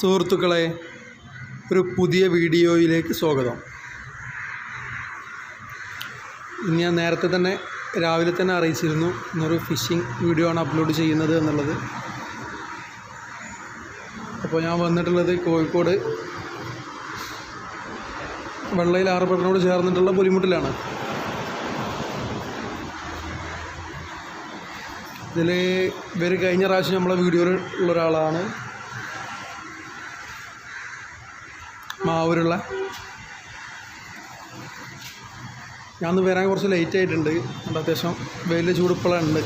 സുഹൃത്തുക്കളെ, ഒരു പുതിയ വീഡിയോയിലേക്ക് സ്വാഗതം. ഇന്ന് ഞാൻ നേരത്തെ തന്നെ രാവിലെ തന്നെ അറിയിച്ചിരുന്നു ഇന്നൊരു ഫിഷിംഗ് വീഡിയോ ആണ് അപ്ലോഡ് ചെയ്യുന്നത് എന്നുള്ളത്. അപ്പോൾ ഞാൻ വന്നിട്ടുള്ളത് കോഴിക്കോട് വെള്ളയിൽ ഹാർബറിനോട് ചേർന്നിട്ടുള്ള പുലിമുട്ടിലാണ്. ഇതിൽ ഇവർ കഴിഞ്ഞ പ്രാവശ്യം നമ്മളെ വീഡിയോയിൽ ഉള്ള ഒരാളാണ്, മാവൂരുള്ള. ഞാനൊന്ന് വരാൻ കുറച്ച് ലേറ്റ് ആയിട്ടുണ്ട്, അത്യാവശ്യം വെയിൽ ചൂടിപ്പോഴുണ്ട്.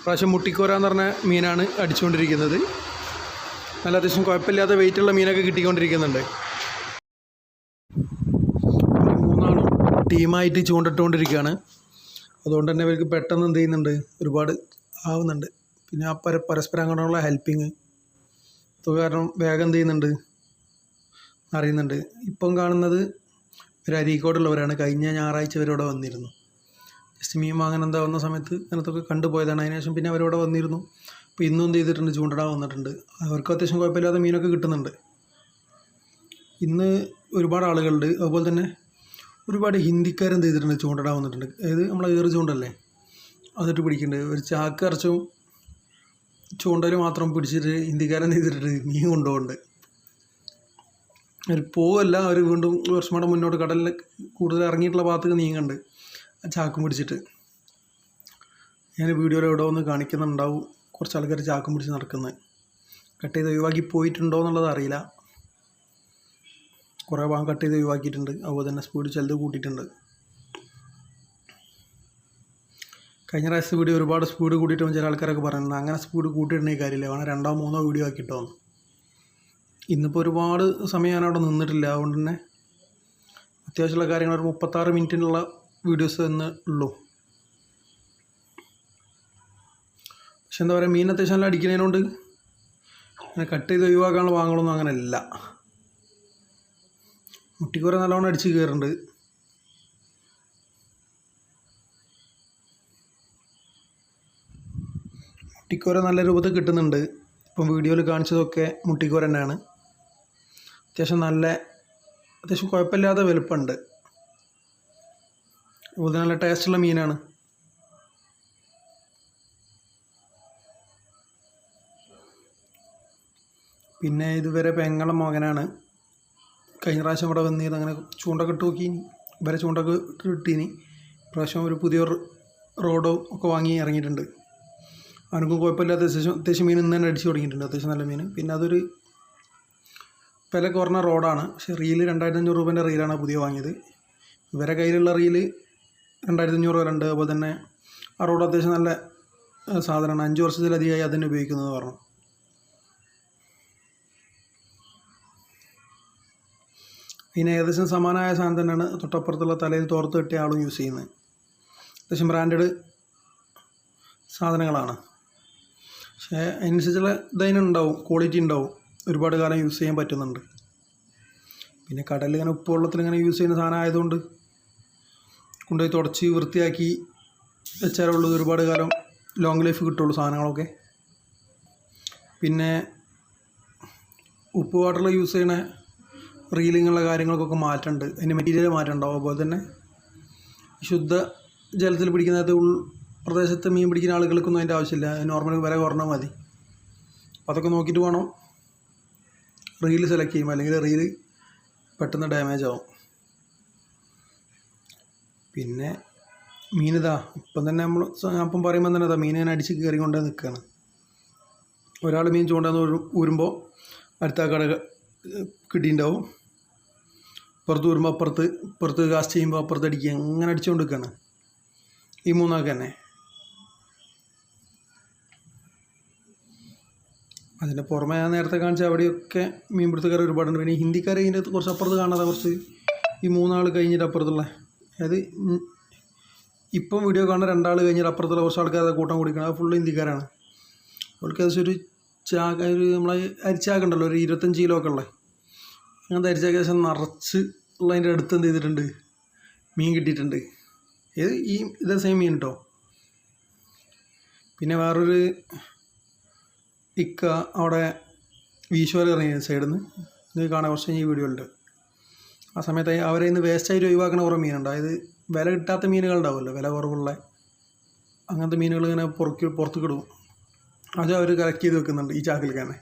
പ്രാവശ്യം മുട്ടിക്കോര എന്ന് പറഞ്ഞ മീനാണ് അടിച്ചുകൊണ്ടിരിക്കുന്നത്. നല്ല അത്യാവശ്യം കുഴപ്പമില്ലാത്ത വെയിറ്റുള്ള മീനൊക്കെ കിട്ടിക്കൊണ്ടിരിക്കുന്നുണ്ട്. മൂന്നാളും ടീമായിട്ട് ചൂണ്ടിട്ടുകൊണ്ടിരിക്കുകയാണ്. അതുകൊണ്ട് തന്നെ ഇവർക്ക് പെട്ടെന്ന് എന്ത് ചെയ്യുന്നുണ്ട്, ഒരുപാട് ആവുന്നുണ്ട്. പിന്നെ ആ പരസ്പരം അങ്ങനെയുള്ള ഹെൽപ്പിങ് കാരണം വേഗം എന്ത് ചെയ്യുന്നുണ്ട് അറിയുന്നുണ്ട്. ഇപ്പം കാണുന്നത് ഒരു അരീക്കോടുള്ളവരാണ്. കഴിഞ്ഞ ഞായറാഴ്ച അവരിവിടെ വന്നിരുന്നു. ജസ്റ്റ് മീൻ വാങ്ങാൻ എന്താവുന്ന സമയത്ത് അതിനകത്തൊക്കെ കണ്ടുപോയതാണ്. അതിനുശേഷം പിന്നെ അവരിവിടെ വന്നിരുന്നു. അപ്പോൾ ഇന്നും എന്ത് ചെയ്തിട്ടുണ്ട്, ചൂണ്ടിടാൻ വന്നിട്ടുണ്ട്. അവർക്ക് അത്യാവശ്യം കുഴപ്പമില്ലാത്ത മീനൊക്കെ കിട്ടുന്നുണ്ട്. ഇന്ന് ഒരുപാട് ആളുകളുണ്ട്. അതുപോലെ തന്നെ ഒരുപാട് ഹിന്ദിക്കാരെന്ത് ചെയ്തിട്ടുണ്ട്, ചൂണ്ടിടാൻ വന്നിട്ടുണ്ട്. അതായത് നമ്മളെ ഏറ് ചൂണ്ടല്ലേ, അതിട്ട് പിടിക്കുന്നുണ്ട്. ഒരു ചാക്ക് അരച്ചും ചൂണ്ടൽ മാത്രം പിടിച്ചിട്ട് ഹിന്ദിക്കാരൻ ചെയ്തിട്ട് മീൻ കൊണ്ടുപോകുന്നുണ്ട്. അവർ പോവല്ല, അവർ വീണ്ടും കുറച്ചും കൂടെ മുന്നോട്ട് കടലിൽ കൂടുതൽ ഇറങ്ങിയിട്ടുള്ള ഭാഗത്തേക്ക് നീങ്ങുന്നുണ്ട് ആ ചാക്കും പിടിച്ചിട്ട്. ഞാൻ വീഡിയോയിൽ എവിടെ ഒന്ന് കാണിക്കുന്നുണ്ടാവും കുറച്ച് ആൾക്കാർ ചാക്കും പിടിച്ച് നടക്കുന്നത്. കട്ട് ചെയ്ത് ഒഴിവാക്കി പോയിട്ടുണ്ടോ എന്നുള്ളത് അറിയില്ല. കുറേ ഭാഗം കട്ട് ചെയ്ത് ഒഴിവാക്കിയിട്ടുണ്ട്. അതുപോലെ തന്നെ സ്പീഡ് ചിലത് കൂട്ടിയിട്ടുണ്ട്. കഴിഞ്ഞ പ്രാവശ്യത്തെ വീഡിയോ ഒരുപാട് സ്പീഡ് കൂട്ടിയിട്ട് ചില ആൾക്കാരൊക്കെ പറയുന്നത് അങ്ങനെ സ്പീഡ് കൂട്ടിയിടണേ കാര്യമില്ല, വേണം 2 or 3 വീഡിയോ ആക്കിയിട്ടോ. ഇന്നിപ്പോൾ ഒരുപാട് സമയം ഞാനവിടെ നിന്നിട്ടില്ല. അതുകൊണ്ട് തന്നെ അത്യാവശ്യമുള്ള കാര്യങ്ങൾ ഒരു 36 മിനിറ്റിനുള്ള വീഡിയോസ് തന്നെ ഉള്ളൂ. പക്ഷെ എന്താ പറയുക, മീൻ അത്യാവശ്യം നല്ല അടിക്കുന്നതിനോണ്ട് അങ്ങനെ കട്ട് ചെയ്ത് ഒഴിവാക്കാനുള്ള വാങ്ങലൊന്നും അങ്ങനെയല്ല. മുട്ടിക്കൂര നല്ലോണം അടിച്ച് കയറുന്നുണ്ട്. മുട്ടിക്കോര നല്ല രൂപത്തിൽ കിട്ടുന്നുണ്ട്. ഇപ്പം വീഡിയോയിൽ കാണിച്ചതൊക്കെ മുട്ടിക്കോര തന്നെയാണ്. അത്യാവശ്യം കുഴപ്പമില്ലാത്ത വലുപ്പമുണ്ട്. അതുപോലെ നല്ല ടേസ്റ്റുള്ള മീനാണ്. പിന്നെ ഇതുവരെ പെങ്ങളെ മകനാണ് കഴിഞ്ഞ പ്രാവശ്യം ഇവിടെ വന്നിരുന്നത്. അങ്ങനെ ചൂണ്ടൊക്കെ ഇട്ട് നോക്കി, ഇവരെ ചൂണ്ടൊക്കെ ഇട്ടീനി. പ്രാവശ്യം ഒരു പുതിയ റോഡോ ഒക്കെ വാങ്ങി ഇറങ്ങിയിട്ടുണ്ട്. അവനക്കും കുഴപ്പമില്ലാത്ത അത്യാവശ്യം മീൻ ഇന്ന് തന്നെ അടിച്ച് തുടങ്ങിയിട്ടുണ്ട്. അത്യാവശ്യം നല്ല മീൻ. പിന്നെ അതൊരു വില കുറഞ്ഞ റോഡാണ്. പക്ഷേ റീല് 2500 രൂപേൻ്റെ റീലാണ് പുതിയ വാങ്ങിയത്. ഇവരെ കയ്യിലുള്ള റീല് 2500 വില ഉണ്ട്. അതുപോലെ തന്നെ ആ റോഡ് അത്യാവശ്യം നല്ല സാധനമാണ്. 5 വർഷത്തിലധികമായി അതിനെ ഉപയോഗിക്കുന്നത് പറഞ്ഞു. പിന്നെ ഏകദേശം സമാനമായ സാധനം തന്നെയാണ് തൊട്ടപ്പുറത്തുള്ള തലയിൽ തോർത്ത് കെട്ടിയ ആളും യൂസ് ചെയ്യുന്നത്. അത്യാവശ്യം ബ്രാൻഡഡ് സാധനങ്ങളാണ്. പക്ഷേ അതിനനുസരിച്ചുള്ള ഇതിനുണ്ടാവും, ക്വാളിറ്റി ഉണ്ടാവും, ഒരുപാട് കാലം യൂസ് ചെയ്യാൻ പറ്റുന്നുണ്ട്. പിന്നെ കടലിൽ ഇങ്ങനെ ഉപ്പ് വെള്ളത്തിൽ ഇങ്ങനെ യൂസ് ചെയ്യുന്ന സാധനം ആയതുകൊണ്ട് കൊണ്ടുപോയി തുടച്ച് വൃത്തിയാക്കി വെച്ചാലുള്ളത് ഒരുപാട് കാലം ലോങ് ലൈഫ് കിട്ടുള്ളൂ സാധനങ്ങളൊക്കെ. പിന്നെ ഉപ്പ് വാട്ടറിൽ യൂസ് ചെയ്യണ റീലിങ്ങുള്ള കാര്യങ്ങൾക്കൊക്കെ മാറ്റമുണ്ട്. അതിൻ്റെ മെറ്റീരിയൽ മാറ്റം ഉണ്ടാവും. അതുപോലെ തന്നെ ശുദ്ധ ജലത്തിൽ പിടിക്കുന്നത് പ്രദേശത്ത് മീൻ പിടിക്കുന്ന ആളുകൾക്കൊന്നും അതിൻ്റെ ആവശ്യമില്ല. നോർമൽ വില കുറഞ്ഞാൽ മതി. അപ്പോൾ അതൊക്കെ നോക്കിയിട്ട് വേണം റീല് സെലക്ട് ചെയ്യുമ്പോൾ, അല്ലെങ്കിൽ റീല് പെട്ടെന്ന് ഡാമേജ് ആവും. പിന്നെ മീനിതാ ഇപ്പം തന്നെ ഞാനിപ്പം പറയുമ്പോൾ തന്നെ അതാ മീൻ ഞാൻ അടിച്ച് കയറി കൊണ്ടേ നിൽക്കുകയാണ്. ഒരാൾ മീൻ ചൂണ്ടാന്ന് ഊരുമ്പോൾ അടുത്ത കട കിട്ടിയിട്ടുണ്ടാവും. പുറത്ത് ഊരുമ്പോൾ പുറത്ത് കാസ്റ്റ് ചെയ്യുമ്പോൾ അപ്പുറത്ത് അടിക്കുക, അങ്ങനെ അടിച്ചുകൊണ്ട് നിൽക്കുകയാണ് ഈ മൂന്നാൾക്ക് തന്നെ. അതിൻ്റെ പുറമെ ഞാൻ നേരത്തെ കാണിച്ച അവിടെയൊക്കെ മീൻപിടുത്തക്കാർ ഒരുപാടുണ്ട്. പിന്നെ ഹിന്ദിക്കാർ ഇതിൻ്റെ കുറച്ച് അപ്പുറത്ത് കാണാതെ കുറച്ച് ഈ 3 ആൾ കഴിഞ്ഞിട്ട് അപ്പുറത്തുള്ള, അതായത് ഇപ്പം വീഡിയോ കാണുന്ന 2 ആൾ കഴിഞ്ഞിട്ട് അപ്പുറത്തുള്ള കുറച്ച് ആൾക്കാർ കൂട്ടം കുടിക്കണം. അത് ഫുള്ള് ഹിന്ദിക്കാരാണ്. അവർക്ക് ഏകദേശം ഒരു നമ്മളെ അരിച്ചാക്കുണ്ടല്ലോ, ഒരു 25 കിലോ ഒക്കെ ഉള്ളത്, അങ്ങനത്തെ അരിച്ചാക്ക് ഏകദേശം നിറച്ച് ഉള്ളതിൻ്റെ അടുത്ത് എന്ത് ചെയ്തിട്ടുണ്ട്, മീൻ കിട്ടിയിട്ടുണ്ട്. ഇതേ സെയിം മീൻ കേട്ടോ. പിന്നെ വേറൊരു ഇക്ക അവിടെ വീശുവല ഇറങ്ങി സൈഡിൽ നിന്ന് ഇത് കാണാൻ കുറച്ച് ഈ വീഡിയോ ഉണ്ട്. ആ സമയത്ത് അവരെ ഇന്ന് വേസ്റ്റായിട്ട് ഒഴിവാക്കുന്ന കുറേ മീനുണ്ട്. അതായത് വില കിട്ടാത്ത മീനുകളുണ്ടാവുമല്ലോ, വില കുറവുള്ള അങ്ങനത്തെ മീനുകൾ ഇങ്ങനെ പുറത്തേക്ക് ഇടും. അത് അവർ കളക്ട് ചെയ്ത് വെക്കുന്നുണ്ട് ഈ ചാക്കിൽ തന്നെ.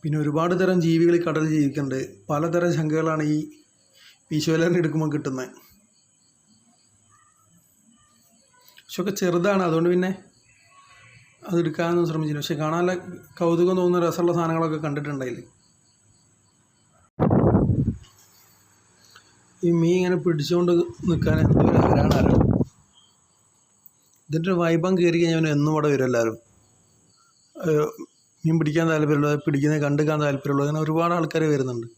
പിന്നെ ഒരുപാട് തരം ജീവികൾ കടലിൽ ജീവിക്കുന്നുണ്ട്. പലതരം ശംഖുകളാണ് ഈ വീശുവലറിന് എടുക്കുമ്പോൾ കിട്ടുന്നത്. പക്ഷെ ചെറുതാണ്, അതുകൊണ്ട് പിന്നെ അത് എടുക്കാനൊന്നും ശ്രമിച്ചില്ല. പക്ഷെ കാണാനുള്ള കൗതുകം തോന്നുന്ന രസമുള്ള സാധനങ്ങളൊക്കെ കണ്ടിട്ടുണ്ടായില്ല. ഈ മീൻ ഇങ്ങനെ പിടിച്ചുകൊണ്ട് നിൽക്കാൻ എന്തൊരു ആരാണല്ലോ. ഇതിൻ്റെ വൈബം കയറി കഴിഞ്ഞാൽ എന്നും ഇവിടെ വരും എല്ലാവരും. മീൻ പിടിക്കാൻ താല്പര്യമുള്ളത്, പിടിക്കുന്നത് കണ്ടുക്കാൻ താല്പര്യമുള്ളത്, അങ്ങനെ ഒരുപാട് ആൾക്കാർ വരുന്നുണ്ട്.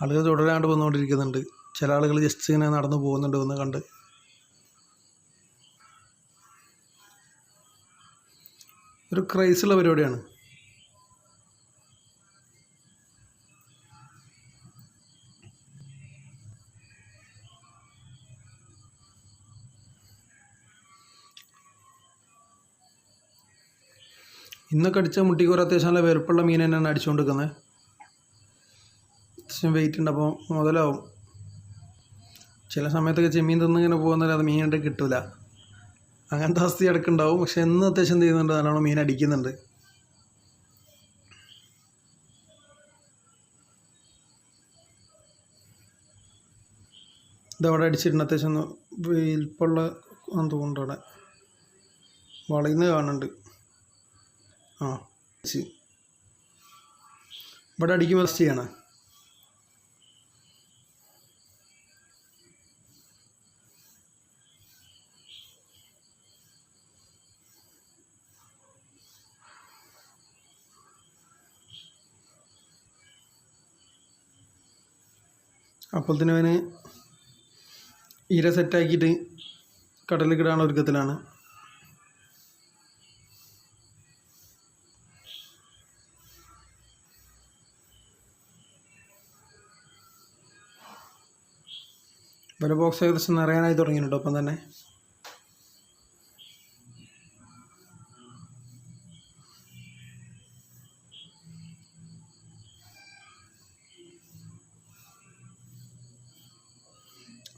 ആളുകൾ തുടരാണ്ട് വന്നുകൊണ്ടിരിക്കുന്നുണ്ട്. ചില ആളുകൾ ജസ്റ്റ് ഇങ്ങനെ നടന്നു പോകുന്നുണ്ട് വന്ന് കണ്ട്. ഒരു ക്രൈസുള്ള പരിപാടിയാണ്. ഇന്നൊക്കെ അടിച്ച മുട്ടിക്കൂർ അത്യാവശ്യം നല്ല വലുപ്പമുള്ള മീൻ തന്നെയാണ് അടിച്ചുകൊണ്ടിരിക്കുന്നത്. അത്യാവശ്യം വെയിറ്റ് ഉണ്ട്, അപ്പോൾ മുതലാവും. ചില സമയത്തൊക്കെ ചെമ്മീൻ തിന്നിങ്ങനെ പോകുന്നത് അത് മീൻ കണ്ടിട്ട് കിട്ടില്ല, അങ്ങനത്തെ അവസ്ഥ ഇടയ്ക്കുണ്ടാവും. പക്ഷെ ഇന്ന് അത്യാവശ്യം ചെയ്യുന്നുണ്ട്, നല്ലോണം മീൻ അടിക്കുന്നുണ്ട്. ഇതവിടെ അടിച്ചിട്ടുണ്ട്, അത്യാവശ്യം വലിപ്പമുള്ള തോന്നുന്നുണ്ട്. അവിടെ വളയുന്നത് കാണുന്നുണ്ട്. ആ ഇവിടെ അടിക്കുമ്പോൾ റെസ്റ്റ് ചെയ്യണം. അപ്പോഴത്തേനും അവന് ഇര സെറ്റാക്കിയിട്ട് കടലിൽ കിടാനുള്ള ഒരുക്കത്തിലാണ്. വല ബോക്സ് ഏകദേശം നിറയാനായി തുടങ്ങിയിട്ടുണ്ട്. ഒപ്പം തന്നെ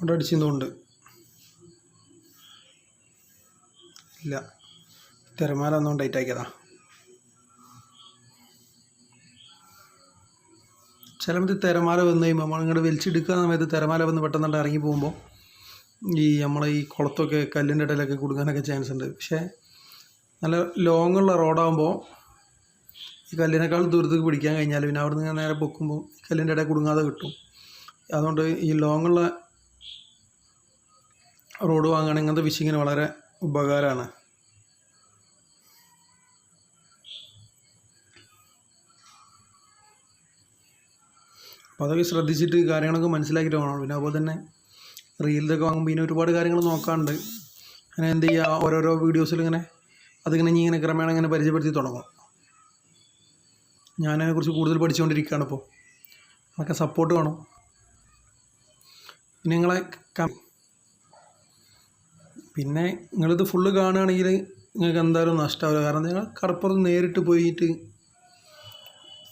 അവിടെ അടിച്ചതുകൊണ്ട് ഇല്ല, തിരമാല ഒന്നും ടൈറ്റ് ആക്കിയതാ. ചില സമയത്ത് തിരമാല വന്നു കഴിയുമ്പോൾ നമ്മളിങ്ങോട്ട് വലിച്ചെടുക്കുന്ന സമയത്ത് തിരമാല വന്ന് പെട്ടെന്ന് ഇറങ്ങി പോകുമ്പോൾ നമ്മളെ ഈ കുളത്തൊക്കെ കല്ലിൻ്റെ ഇടയിലൊക്കെ കൊടുക്കാനൊക്കെ ചാൻസ് ഉണ്ട്. പക്ഷേ നല്ല ലോങ്ങുള്ള റോഡാകുമ്പോൾ ഈ കല്ലിനേക്കാൾ ദൂരത്തേക്ക് പിടിക്കാൻ കഴിഞ്ഞാൽ പിന്നെ അവിടെ നിന്ന് നേരെ പൊക്കുമ്പോൾ കല്ലിൻ്റെ ഇടയിൽ കുടുങ്ങാതെ കിട്ടും. അതുകൊണ്ട് ഈ ലോങ്ങുള്ള റോഡ് വാങ്ങുകയാണെങ്കിൽ ഇങ്ങനത്തെ ഫിഷിങ്ങിന് വളരെ ഉപകാരമാണ്. അപ്പോൾ അതൊക്കെ ശ്രദ്ധിച്ചിട്ട് കാര്യങ്ങളൊക്കെ മനസ്സിലാക്കിയിട്ട് വേണം. പിന്നെ അതുപോലെ തന്നെ റീലിലൊക്കെ വാങ്ങുമ്പോൾ ഇതിന് ഒരുപാട് കാര്യങ്ങൾ നോക്കാറുണ്ട്. അങ്ങനെ എന്ത് ചെയ്യുക, ഓരോരോ വീഡിയോസിൽ ഇങ്ങനെ ഇങ്ങനെ ക്രമേണ ഇങ്ങനെ പരിചയപ്പെടുത്തി തുടങ്ങും. ഞാനതിനെക്കുറിച്ച് കൂടുതൽ പഠിച്ചുകൊണ്ടിരിക്കുകയാണ്. ഇപ്പോൾ അതൊക്കെ സപ്പോർട്ട് വേണം. പിന്നെ പിന്നെ നിങ്ങളിത് ഫുള്ള് കാണുകയാണെങ്കിൽ നിങ്ങൾക്ക് എന്തായാലും നഷ്ടമാവില്ല. കാരണം നിങ്ങൾ കടപ്പുറത്ത് നേരിട്ട് പോയിട്ട്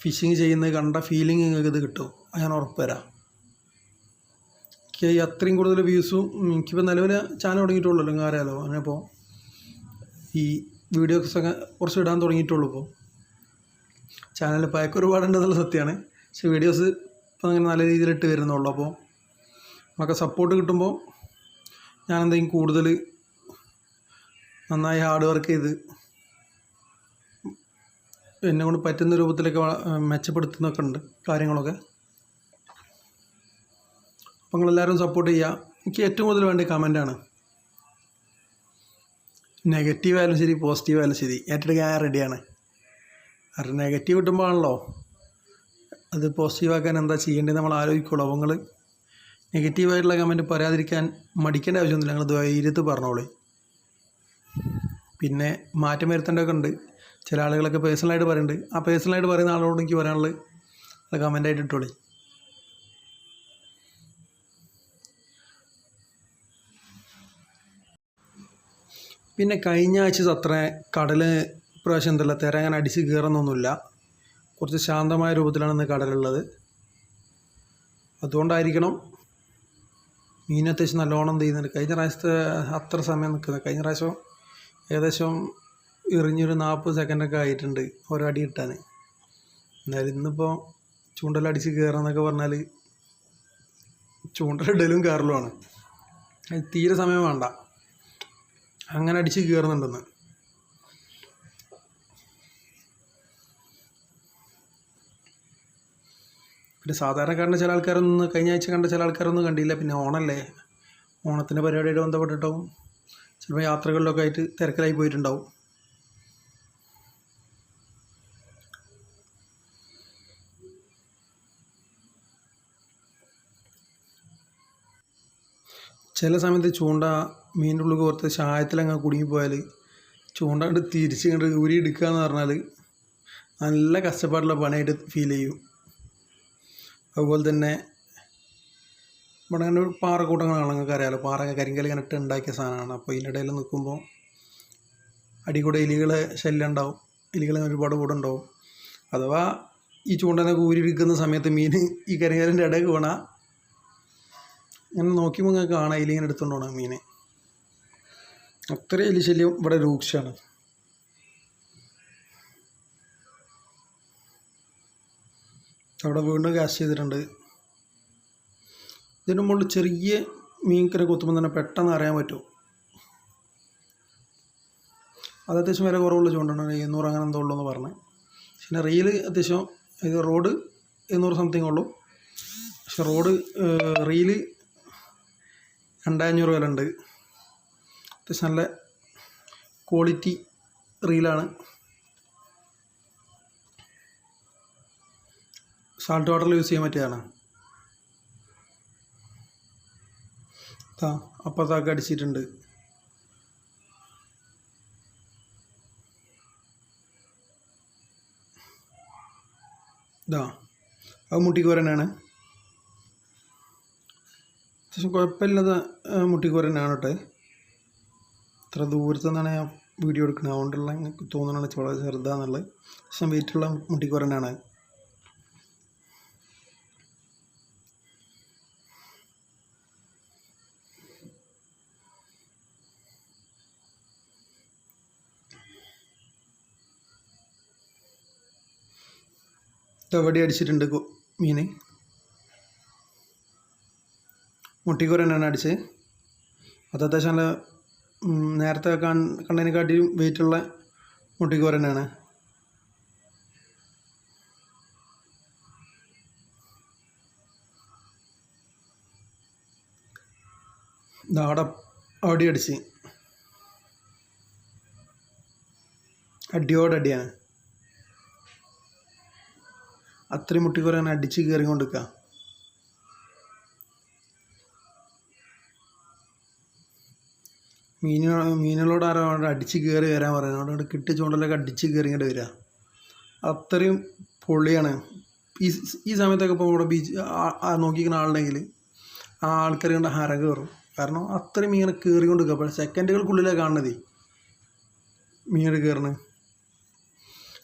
ഫിഷിങ് ചെയ്യുന്നത് കണ്ട ഫീലിംഗ് നിങ്ങൾക്ക് ഇത് കിട്ടും, ഞാൻ ഉറപ്പ് തരാം. എനിക്ക് അത്രയും കൂടുതൽ വ്യൂസും എനിക്കിപ്പോൾ നിലവിൽ ചാനൽ തുടങ്ങിയിട്ടുള്ളൂ, അല്ലെങ്കിൽ അറിയാലോ. അങ്ങനെ ഇപ്പോൾ ഈ വീഡിയോസൊക്കെ കുറച്ച് ഇടാൻ തുടങ്ങിയിട്ടുള്ളൂ. ഇപ്പോൾ ചാനലിൽ പഴക്കം ഒരുപാടുണ്ടെന്നുള്ള സത്യമാണ്. പക്ഷേ വീഡിയോസ് ഇപ്പോൾ അങ്ങനെ നല്ല രീതിയിലിട്ട് വരുന്നുള്ളൂ. അപ്പോൾ നമുക്ക് സപ്പോർട്ട് കിട്ടുമ്പോൾ ഞാൻ എന്തെങ്കിലും കൂടുതൽ നന്നായി ഹാർഡ് വർക്ക് ചെയ്ത് എന്നെ കൊണ്ട് പറ്റുന്ന രൂപത്തിലൊക്കെ മെച്ചപ്പെടുത്തുന്നൊക്കെ ഉണ്ട് കാര്യങ്ങളൊക്കെ. അപ്പോൾ നിങ്ങളെല്ലാവരും സപ്പോർട്ട് ചെയ്യുക. എനിക്ക് ഏറ്റവും കൂടുതൽ വേണ്ട കമൻറ്റാണ്. നെഗറ്റീവ് ആയാലും ശരി പോസിറ്റീവ് ആയാലും ശരി ഏറ്റെടുക്കാൻ ഞാൻ റെഡിയാണ്. കാരണം നെഗറ്റീവ് കിട്ടുമ്പോഴാണല്ലോ അത് പോസിറ്റീവാക്കാൻ എന്താ ചെയ്യേണ്ടത് നമ്മൾ ആലോചിക്കുള്ളൂ. അപ്പോൾ നിങ്ങൾ നെഗറ്റീവായിട്ടുള്ള കമൻറ്റ് പറയാതിരിക്കാൻ മടിക്കേണ്ട ആവശ്യമൊന്നുമില്ല, നിങ്ങൾ ധൈര്യത്തിൽ പറഞ്ഞോളൂ. പിന്നെ മാറ്റം വരുത്തേണ്ടതൊക്കെ ഉണ്ട്. ചില ആളുകളൊക്കെ പേഴ്സണലായിട്ട് പറയുന്നുണ്ട്. ആ പേഴ്സണലായിട്ട് പറയുന്ന ആളോട് എനിക്ക് പറയാനുള്ളത് അത് കമൻ്റായിട്ട് ഇട്ടോളി. പിന്നെ കഴിഞ്ഞ ആഴ്ച അത്ര കടൽ ഇപ്രാവശ്യം എന്തല്ല തിര അങ്ങനെ അടിച്ച് കയറുന്നൊന്നുമില്ല. കുറച്ച് ശാന്തമായ രൂപത്തിലാണ് ഇന്ന് കടലുള്ളത്. അതുകൊണ്ടായിരിക്കണം മീൻ അത്യാവശ്യം നല്ലോണം ചെയ്യുന്നുണ്ട്. കഴിഞ്ഞ പ്രാവശ്യത്തെ അത്ര സമയം നിൽക്കുന്നത്. കഴിഞ്ഞ പ്രാവശ്യം ഏകദേശം എറിഞ്ഞൊരു 40 സെക്കൻഡൊക്കെ ആയിട്ടുണ്ട് ഒരടി കിട്ടാൻ. എന്നാലും ഇന്നിപ്പോൾ ചൂണ്ടലടിച്ച് കയറാന്നൊക്കെ പറഞ്ഞാൽ ചൂണ്ടലിടലും കയറലുമാണ്. തീരെ സമയം വേണ്ട, അങ്ങനെ അടിച്ച് കയറുന്നുണ്ടെന്ന്. പിന്നെ സാധാരണക്കാരൻ്റെ ചില ആൾക്കാരൊന്നും കഴിഞ്ഞ ആഴ്ച കണ്ട ചില ആൾക്കാരൊന്നും കണ്ടില്ല. പിന്നെ ഓണമല്ലേ, ഓണത്തിൻ്റെ പരിപാടിയായിട്ട് ബന്ധപ്പെട്ടിട്ടും ചിലപ്പോൾ യാത്രകളിലൊക്കെ ആയിട്ട് തിരക്കിലായി പോയിട്ടുണ്ടാവും. ചില സമയത്ത് ചൂണ്ട മീനിൻ്റെ ഉള്ളിൽ കുറച്ച് ശായത്തിലങ്ങ് കുടുങ്ങിപ്പോയാൽ ചൂണ്ട കണ്ട് തിരിച്ച് കണ്ട് ഊരി എടുക്കുക എന്ന് പറഞ്ഞാൽ നല്ല കഷ്ടപ്പാടുള്ള പണിയായിട്ട് ഫീൽ ചെയ്യും. അതുപോലെ തന്നെ ഇവിടെ അങ്ങനെ ഒരു പാറക്കൂട്ടങ്ങളാണ്, നിങ്ങൾക്ക് അറിയാമല്ലോ. പാറ കരിങ്കൽ ഇങ്ങനെ ഇട്ട് ഉണ്ടാക്കിയ സാധനമാണ്. അപ്പോൾ ഇതിനിടയിൽ നിൽക്കുമ്പോൾ അടികൂടെ എലികളെ ശല്യം ഉണ്ടാവും. എലികൾ ഒരുപാട് കൂടെ ഉണ്ടാവും. അഥവാ ഈ ചൂണ്ടനൊക്കെ ഊരിയെടുക്കുന്ന സമയത്ത് മീൻ ഈ കരിങ്കലിൻ്റെ ഇടയിൽ വീണാൽ ഇങ്ങനെ നോക്കിയപ്പോൾ നിങ്ങൾക്ക് കാണാം എലി ഇങ്ങനെ എടുത്തുകൊണ്ട് പോകണം മീനെ. അത്ര എലി ശല്യം ഇവിടെ രൂക്ഷമാണ്. അവിടെ വീണ്ടും കാസ്റ്റ് ചെയ്തിട്ടുണ്ട്. ഇതിന് മുകളിൽ ചെറിയ മീൻകറി കൊത്തുമ്പോൾ തന്നെ പെട്ടെന്ന് അറിയാൻ പറ്റും. അത് അത്യാവശ്യം വില കുറവുള്ള ചൂണ്ടാണ്, 700 അങ്ങനെ എന്തോ ഉള്ളൂ എന്ന് പറഞ്ഞത്. പിന്നെ റീല് അത്യാവശ്യം ഇത് റോഡ് 700 സംതിങ് ഉള്ളൂ. പക്ഷെ റീല് 2500 വില ഉണ്ട്. അത്യാവശ്യം നല്ല ക്വാളിറ്റി റീലാണ്. സാൾട്ട് വാട്ടറിൽ യൂസ് ചെയ്യാൻ പറ്റിയതാണ്. അപ്പുറത്തൊക്കെ അടിച്ചിട്ടുണ്ട്. അത് മുട്ടിക്കോരനാണ്. അത്യാവശ്യം കുഴപ്പമില്ലാത്ത മുട്ടിക്കോരനാണ് കേട്ടോ. ഇത്ര ദൂരത്തു നിന്നാണ് ഞാൻ വീഡിയോ എടുക്കുന്നത്, അതുകൊണ്ടുള്ള എനിക്ക് തോന്നുന്നതാണ് വളരെ ചെറുതാന്നുള്ളത്. പക്ഷെ വെയിറ്റുള്ള മുട്ടിക്കോരനാണ്. തവടി അടിച്ചിട്ടുണ്ട് മീൻ. മുട്ടിക്കോരനാണ് അടിച്ച്. അത് അത്യാവശ്യം നല്ല നേരത്തെ കണ്ടതിനെക്കാട്ടിയും വെയിറ്റുള്ള മുട്ടിക്കോരനാണ്. അവിടെ അടിച്ച് അടിയോടടിയാണ്. അത്രയും മുട്ടിക്കോരൻ അടിച്ച് കയറിക്കൊണ്ടിരിക്കുക. മീനുകളോട് ആരോ അടിച്ച് കയറി വരാൻ പറയുന്നത്. അവിടെ കിട്ടി ചൂണ്ടലൊക്കെ അടിച്ച് കയറി ഇങ്ങോട്ട് വരിക. അത്രയും പൊള്ളിയാണ്. ഈ സമയത്തൊക്കെ ഇപ്പോൾ ഇവിടെ ബീച്ച് നോക്കിക്കുന്ന ആളുണ്ടെങ്കിൽ ആ ആൾക്കാർ കണ്ട ഹരം കയറും. കാരണം അത്രയും ഇങ്ങനെ കയറിക്കൊണ്ട് നിൽക്കുക. അപ്പോൾ സെക്കൻഡുകൾക്കുള്ളിലാണ് കാണുന്നത് മീൻ കയറുന്നത്,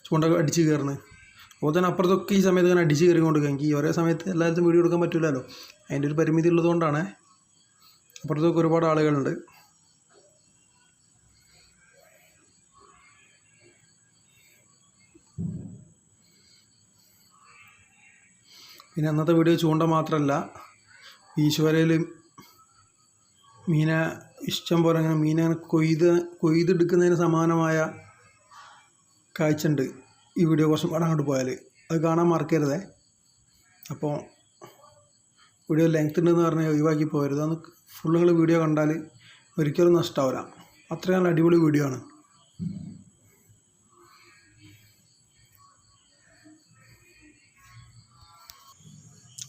ചൂണ്ട അടിച്ച് കയറുന്നത്. അതുപോലെ തന്നെ അപ്പുറത്തൊക്കെ ഈ സമയത്ത് ഇങ്ങനെ അടിച്ച് കയറിക്കൊണ്ട് എനിക്ക് ഒരേ സമയത്ത് എല്ലായിടത്തും വീഡിയോ എടുക്കാൻ പറ്റില്ലല്ലോ. അതിൻ്റെ ഒരു പരിമിതി ഉള്ളതുകൊണ്ടാണ്. അപ്പുറത്തൊക്കെ ഒരുപാട് ആളുകളുണ്ട്. പിന്നെ അന്നത്തെ വീഡിയോ ചൂണ്ട മാത്രമല്ല, ഈശ്വരയിൽ മീനെ ഇഷ്ടം പോലെ അങ്ങനെ മീനെ കൊയ്തെടുക്കുന്നതിന് സമാനമായ കാഴ്ച ഉണ്ട് ഈ വീഡിയോ. കുറച്ചും കൂടെ അങ്ങോട്ട് പോയാൽ അത് കാണാൻ മറക്കരുതേ. അപ്പോൾ വീഡിയോ ലെങ്ത് ഉണ്ടെന്ന് പറഞ്ഞാൽ ഒഴിവാക്കി പോകരുത്. അന്ന് ഫുള്ളുകൾ വീഡിയോ കണ്ടാൽ ഒരിക്കലും നഷ്ടമാവില്ല. അത്രയും നല്ല അടിപൊളി വീഡിയോ ആണ്.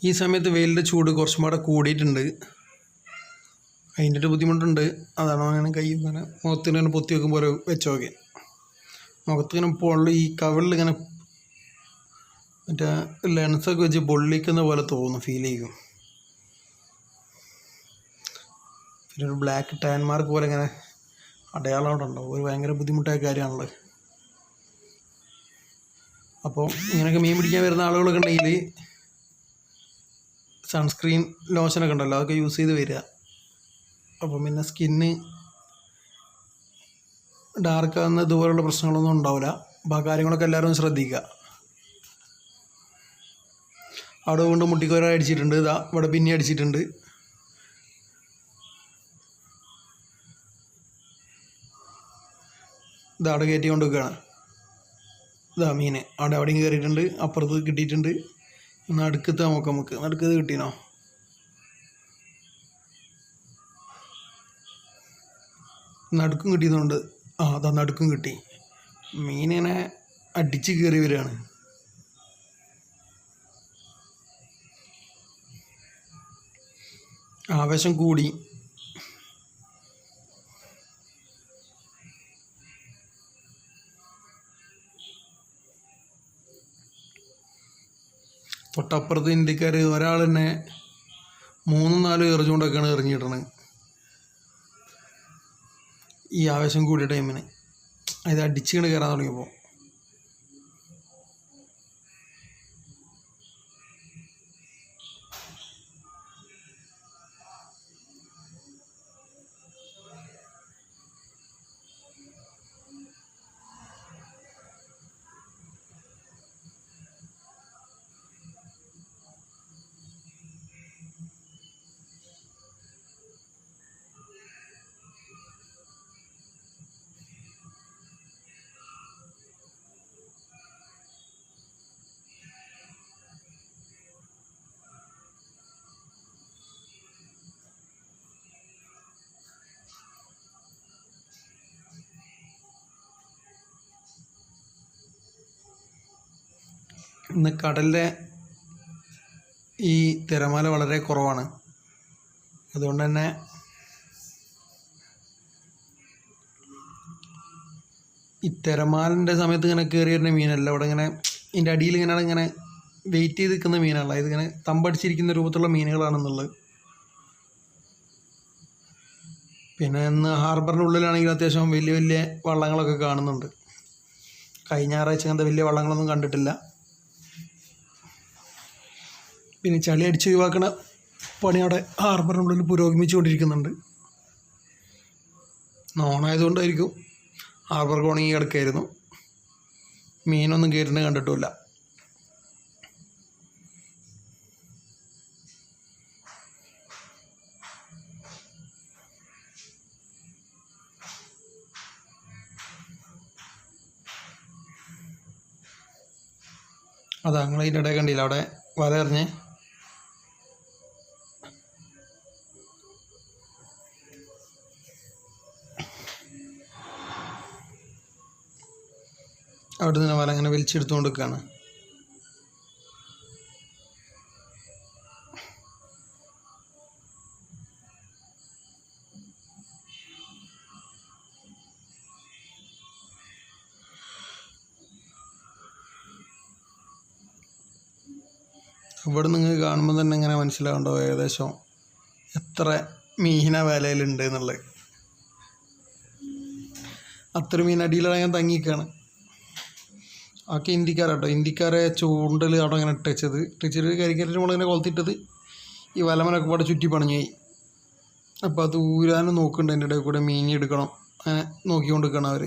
ഈ സമയത്ത് വെയിലിൻ്റെ ചൂട് കുറച്ചും കൂടെ കൂടിയിട്ടുണ്ട്. അതിൻ്റെ ഒരു ബുദ്ധിമുട്ടുണ്ട്. അതാണ് അങ്ങനെ കൈ ഇങ്ങനെ മുഖത്തിങ്ങനെ പൊത്തി വെക്കുമ്പോൾ വെച്ച് നോക്കി മുഖത്തിങ്ങനെ പൊള്ളി ഈ കവിളിലിങ്ങനെ മറ്റേ ലെൻസൊക്കെ വെച്ച് പൊള്ളിക്കുന്ന പോലെ തോന്നും, ഫീൽ ചെയ്യും. പിന്നെ ഒരു ബ്ലാക്ക് ടാൻ മാർക്ക് പോലെ ഇങ്ങനെ അടയാളം അവിടെ ഉണ്ടാവും. ഒരു ഭയങ്കര ബുദ്ധിമുട്ടായ കാര്യമാണല്ലോ. അപ്പോൾ ഇങ്ങനെയൊക്കെ മീൻ പിടിക്കാൻ വരുന്ന ആളുകളൊക്കെ ഉണ്ടെങ്കിൽ സൺസ്ക്രീൻ ലോഷനൊക്കെ ഉണ്ടല്ലോ, അതൊക്കെ യൂസ് ചെയ്ത് വരിക. അപ്പം പിന്നെ സ്കിന്ന് ഡാർക്കാകുന്ന ഇതുപോലുള്ള പ്രശ്നങ്ങളൊന്നും ഉണ്ടാവില്ല. അപ്പോൾ ആ കാര്യങ്ങളൊക്കെ എല്ലാവരും ശ്രദ്ധിക്കുക. അവിടെ കൊണ്ട് മുട്ടിക്കോര അടിച്ചിട്ടുണ്ട്, ഇതാ ഇവിടെ പിന്നെ അടിച്ചിട്ടുണ്ട്. ഇതാ അവിടെ കയറ്റി കൊണ്ട് വെക്കുകയാണ്. ഇതാ മീൻ അവിടെയും കയറിയിട്ടുണ്ട്, അപ്പുറത്ത് കിട്ടിയിട്ടുണ്ട്. നടുക്കത്ത് നമുക്ക് നടുക്കത്ത് കിട്ടീനോ? നടുക്കും കിട്ടിയതുകൊണ്ട് അതാ നടുക്കും കിട്ടി. മീനിങ്ങനെ അടിച്ച് കയറി വരികയാണ്. ആവേശം കൂടി. തൊട്ടപ്പുറത്ത് ഇന്ത്യക്കാർ ഒരാൾ തന്നെ 3-4 എറിഞ്ഞുകൊണ്ടൊക്കെയാണ് എറിഞ്ഞിടണത് ഈ ആവേശം കൂടിയ ടൈമിന്. ഇത് അടിച്ചുകൊണ്ട് കയറാൻ തുടങ്ങിയപ്പോൾ ഇന്ന് കടലിലെ ഈ തിരമാല വളരെ കുറവാണ്. അതുകൊണ്ട് തന്നെ ഈ തിരമാലിൻ്റെ സമയത്ത് ഇങ്ങനെ കയറി വരുന്ന മീനല്ല, ഇവിടെ ഇങ്ങനെ ഇതിൻ്റെ അടിയിൽ ഇങ്ങനെ വെയിറ്റ് ചെയ്ത് നിൽക്കുന്ന മീനല്ല, ഇതിങ്ങനെ തമ്പടിച്ചിരിക്കുന്ന രൂപത്തിലുള്ള മീനുകളാണെന്നുള്ളത്. പിന്നെ ഇന്ന് ഹാർബറിൻ്റെ ഉള്ളിലാണെങ്കിൽ അത്യാവശ്യം വലിയ വലിയ വള്ളങ്ങളൊക്കെ കാണുന്നുണ്ട്. കഴിഞ്ഞ ഞായറാഴ്ച അങ്ങനത്തെ വലിയ വള്ളങ്ങളൊന്നും കണ്ടിട്ടില്ല. പിന്നെ ചളി അടിച്ച് ഒഴിവാക്കുന്ന പണി അവിടെ ഹാർബറിനുള്ളിൽ പുരോഗമിച്ചുകൊണ്ടിരിക്കുന്നുണ്ട്. ഓണായതുകൊണ്ടായിരിക്കും ഹാർബർ ഉണങ്ങി കിടക്കായിരുന്നു. മീനൊന്നും കയറുന്നത് കണ്ടിട്ടുമില്ല. അതാ നിങ്ങൾ അതിൻ്റെ ഇടയിൽ കണ്ടില്ല, അവിടെ വല എറിഞ്ഞ് അവിടെ നിന്ന് വല അങ്ങനെ വലിച്ചെടുത്തുകൊണ്ട് നിൽക്കുകയാണ്. ഇവിടെ നിങ്ങൾക്ക് കാണുമ്പോൾ തന്നെ ഇങ്ങനെ മനസ്സിലാവുണ്ടോ ഏകദേശം എത്ര മീന വിലയിലുണ്ട് എന്നുള്ളത്. അത്ര മീൻ അടിയിലടങ്ങാൻ തങ്ങിക്കാണ്. ആക്കെ ഇന്ത്യക്കാരാട്ടോ, ഇന്ത്യക്കാരെ ചൂണ്ടൽ അവിടെ ഇങ്ങനെ ഇട്ടിച്ചത് കരിക്കലിൻ്റെ മുകളിൽ ഇങ്ങനെ കൊളുത്തിട്ടത് ഈ വലമനൊക്കെ പാടെ ചുറ്റി പണിഞ്ഞു പോയി. അപ്പോൾ അത് ഊരാനും നോക്കുന്നുണ്ട്, അതിൻ്റെ ഇടയിൽ കൂടെ മീൻ എടുക്കണം, അങ്ങനെ നോക്കിക്കൊണ്ട് നിൽക്കണം അവർ.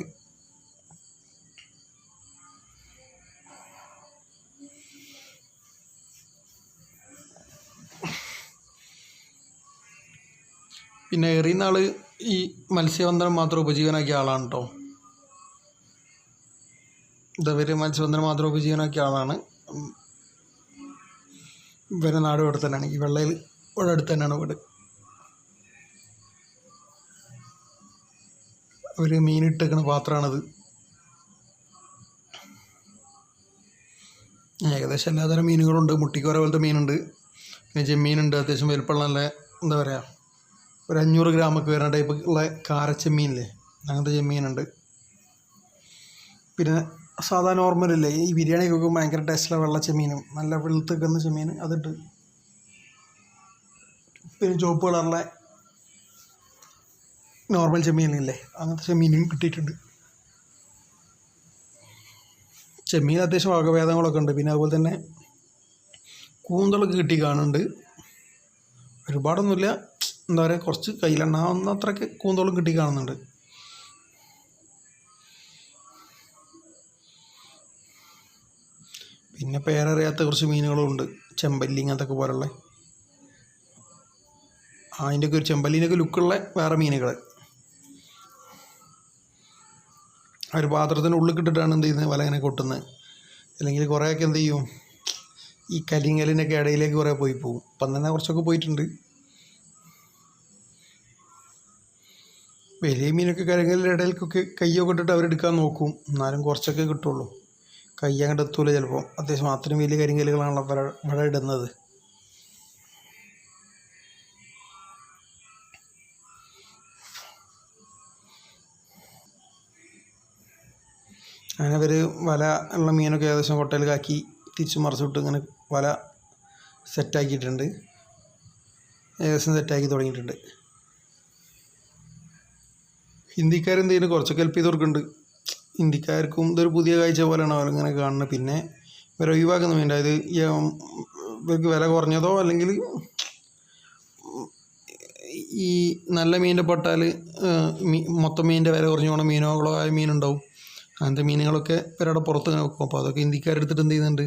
പിന്നെ എറിയുന്ന ആൾ ഈ മത്സ്യബന്ധനം മാത്രം ഉപജീവനാക്കിയ ആളാണ് കേട്ടോ. ഇതവർ മത്സ്യബന്ധനം മാത്രം ഉപജീവനാക്കിയ ആളാണ്. ഇവരെ നാട് ഇവിടെ തന്നെയാണ്, ഈ വെള്ളയിൽ ഇവിടെ അടുത്ത് തന്നെയാണ് വീട്. അവർ മീനിട്ടേക്കുന്ന പാത്രമാണത്. ഏകദേശം എല്ലാതരം മീനുകളുണ്ട്. മുട്ടിക്കോര പോലത്തെ മീനുണ്ട്, പിന്നെ ചെമ്മീനുണ്ട്, അത്യാവശ്യം വലുപ്പമുള്ള നല്ല എന്താ പറയുക ഒരു 500 ഗ്രാമൊക്കെ വരുന്ന ടൈപ്പ് ഉള്ള കാരച്ചെമ്മീനില്ലേ, അങ്ങനത്തെ ചെമ്മീനുണ്ട്. പിന്നെ സാധാ നോർമലില്ലേ ഈ ബിരിയാണിക്കൊക്കെ ഭയങ്കര ടേസ്റ്റുള്ള വെള്ള ചെമ്മീനും നല്ല വെളുത്ത് വെക്കുന്ന ചെമ്മീൻ അതിട്ട്. പിന്നെ ചുവപ്പ് കളറിലെ നോർമൽ ചെമ്മീനില്ലേ അങ്ങനത്തെ ചെമ്മീനും കിട്ടിയിട്ടുണ്ട്. ചെമ്മീൻ അത്യാവശ്യം വകഭേദങ്ങളൊക്കെ ഉണ്ട്. പിന്നെ അതുപോലെ തന്നെ കൂന്തളൊക്കെ കിട്ടി കാണുന്നുണ്ട്. ഒരുപാടൊന്നുമില്ല, എന്താ പറയുക, കുറച്ച് കയ്യിലെണ്ണാവുന്ന അത്രയ്ക്ക് കൂന്തളും കിട്ടി കാണുന്നുണ്ട്. പിന്നെ പേരറിയാത്ത കുറച്ച് മീനുകളും ഉണ്ട്, ചെമ്പല്ലി അങ്ങനത്തൊക്കെ പോലുള്ള. അതിൻ്റെയൊക്കെ ഒരു ചെമ്പല്ലീൻ്റെയൊക്കെ ലുക്കുള്ള വേറെ മീനുകൾ ഒരു പാത്രത്തിൻ്റെ ഉള്ളിൽ ഇട്ടിട്ടാണ് എന്ത് ചെയ്യുന്നത്, വല ഇങ്ങനെ കൊട്ടുന്നത്. അല്ലെങ്കിൽ കുറേയൊക്കെ എന്ത് ചെയ്യും, ഈ കരിങ്കലിൻ്റെയൊക്കെ ഇടയിലേക്ക് കുറേ പോയി പോകും. ഇപ്പം തന്നെ കുറച്ചൊക്കെ പോയിട്ടുണ്ട്. വലിയ മീനൊക്കെ കരിങ്കലിൻ്റെ ഇടയിലേക്കൊക്കെ കയ്യൊക്കെ ഇട്ടിട്ട് അവരെടുക്കാൻ നോക്കും, എന്നാലും കുറച്ചൊക്കെ കിട്ടുള്ളൂ. കൈ അങ്ങോട്ട് എത്തൂല ചിലപ്പോൾ. അത്യാവശ്യം അത്രയും വലിയ കരിങ്കല്ലുകളാണല്ലോ വല ഇടുന്നത്. അങ്ങനെ അവർ വല ഉള്ള മീനൊക്കെ ഏകദേശം കൊട്ടയിലാക്കി തിരിച്ചു മറിച്ചിട്ട് ഇങ്ങനെ വല സെറ്റാക്കിയിട്ടുണ്ട്, ഏകദേശം സെറ്റാക്കി തുടങ്ങിയിട്ടുണ്ട്. ഹിന്ദിക്കാരെന്ത് ചെയ്യുന്നത്, കുറച്ചൊക്കെ ഹെൽപ്പ് ചെയ്ത് കൊടുക്കുന്നുണ്ട്. ഹിന്ദിക്കാർക്കും ഇതൊരു പുതിയ കാഴ്ച പോലെയാണ് അവരിങ്ങനെ കാണുന്നത്. പിന്നെ ഇവരെ ഒഴിവാക്കുന്ന മീൻ, അതായത് ഇവർക്ക് വില കുറഞ്ഞതോ അല്ലെങ്കിൽ ഈ നല്ല മീനിൻ്റെ പെട്ടാൽ മൊത്തം മീനിൻ്റെ വില കുറഞ്ഞു പോകണ മീനുകളോ ആയ മീനുണ്ടാവും. അങ്ങനത്തെ മീനുകളൊക്കെ ഇവരവിടെ പുറത്ത് ഇങ്ങനെ വെക്കും. അപ്പോൾ അതൊക്കെ ഹിന്ദിക്കാരെടുത്തിട്ട് എന്ത് ചെയ്യുന്നുണ്ട്,